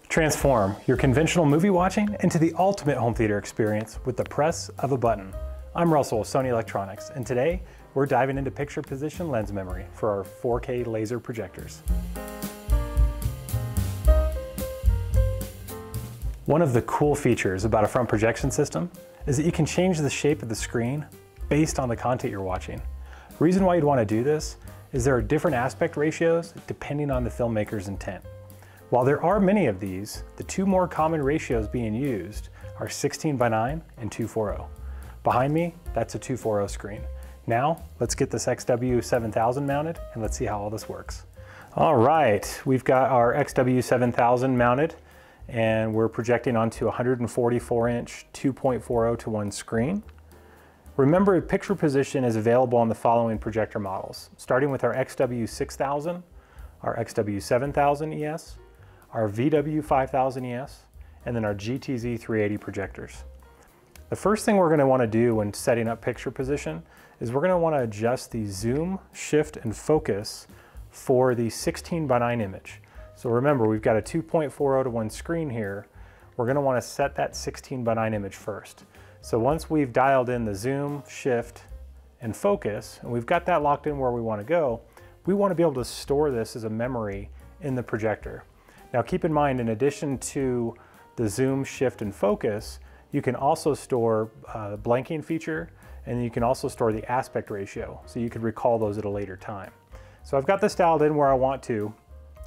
Transform your conventional movie watching into the ultimate home theater experience with the press of a button. I'm Russell with Sony Electronics, and today we're diving into picture position lens memory for our 4K laser projectors. One of the cool features about a front projection system is that you can change the shape of the screen based on the content you're watching. The reason why you'd want to do this is there are different aspect ratios depending on the filmmaker's intent. While there are many of these, the two more common ratios being used are 16:9 and 2:4:0. Behind me, that's a 2:4:0 screen. Now, let's get this XW7000 mounted and let's see how all this works. All right, we've got our XW7000 mounted and we're projecting onto a 144-inch 2.40:1 screen. Remember, picture position is available on the following projector models, starting with our XW6000, our XW7000 ES, our VW5000 ES, and then our GTZ380 projectors. The first thing we're going to want to do when setting up picture position is we're going to want to adjust the zoom, shift, and focus for the 16:9 image. So remember, we've got a 2.40:1 screen here. We're going to want to set that 16:9 image first. So once we've dialed in the zoom, shift, and focus, and we've got that locked in where we want to go, we want to be able to store this as a memory in the projector. Now keep in mind, in addition to the zoom, shift, and focus, you can also store the blanking feature, and you can also store the aspect ratio, so you could recall those at a later time. So I've got this dialed in where I want to.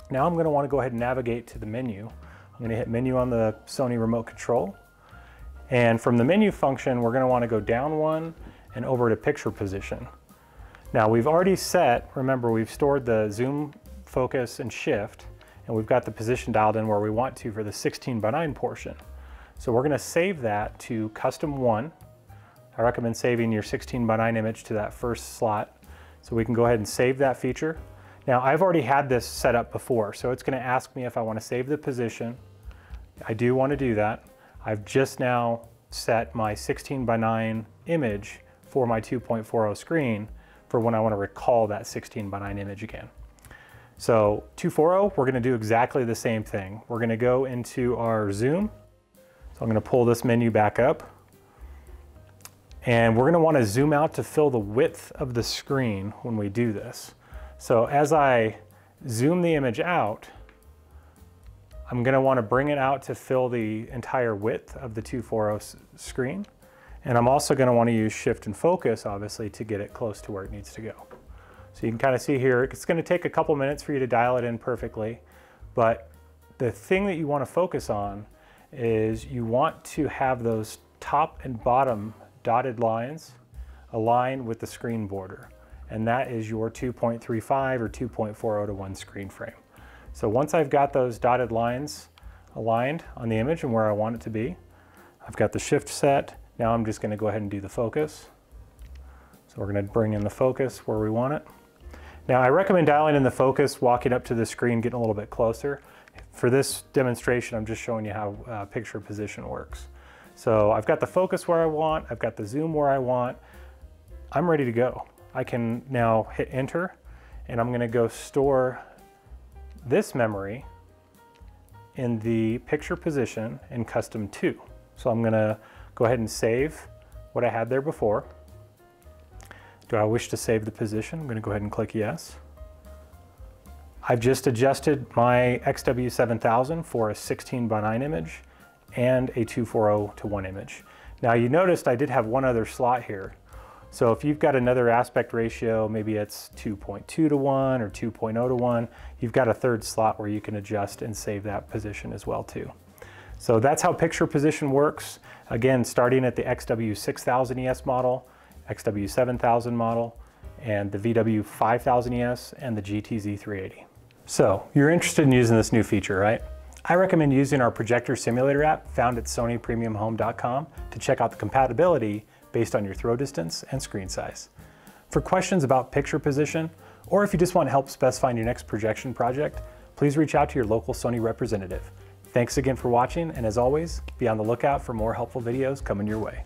Now I'm going to want to go ahead and navigate to the menu. I'm going to hit menu on the Sony remote control. And from the menu function, we're going to want to go down one and over to picture position. Now we've already set, remember, we've stored the zoom, focus, and shift, and we've got the position dialed in where we want to for the 16:9 portion. So we're going to save that to custom 1. I recommend saving your 16:9 image to that first slot, so we can go ahead and save that feature. Now I've already had this set up before, so it's going to ask me if I want to save the position. I do want to do that. I've just now set my 16:9 image for my 2.40 screen for when I want to recall that 16:9 image again. So 2.40, we're going to do exactly the same thing. We're going to go into our zoom. So I'm going to pull this menu back up. And we're going to want to zoom out to fill the width of the screen when we do this. So as I zoom the image out, I'm going to want to bring it out to fill the entire width of the 2.40 screen. And I'm also going to want to use shift and focus, obviously, to get it close to where it needs to go. So you can kind of see here, it's going to take a couple minutes for you to dial it in perfectly. But the thing that you want to focus on is you want to have those top and bottom dotted lines align with the screen border. And that is your 2.35 or 2.40:1 screen frame. So once I've got those dotted lines aligned on the image and where I want it to be, I've got the shift set. Now I'm just going to go ahead and do the focus. So we're going to bring in the focus where we want it. Now I recommend dialing in the focus, walking up to the screen, getting a little bit closer. For this demonstration, I'm just showing you how picture position works. So I've got the focus where I want, I've got the zoom where I want. I'm ready to go. I can now hit enter, and I'm going to go store this memory in the picture position in custom 2. So I'm going to go ahead and save what I had there before. Do I wish to save the position? I'm going to go ahead and click yes. I've just adjusted my XW7000 for a 16:9 image and a 2.40:1 image. Now you noticed I did have one other slot here. So if you've got another aspect ratio, maybe it's 2.2:1 or 2.0:1, you've got a third slot where you can adjust and save that position as well too. So that's how picture position works. Again, starting at the XW6000 ES model, XW7000 model, and the VW5000 ES and the GTZ380. So you're interested in using this new feature, right? I recommend using our projector simulator app found at sonypremiumhome.com to check out the compatibility based on your throw distance and screen size. For questions about picture position, or if you just want help specifying your next projection project, please reach out to your local Sony representative. Thanks again for watching, and as always, be on the lookout for more helpful videos coming your way.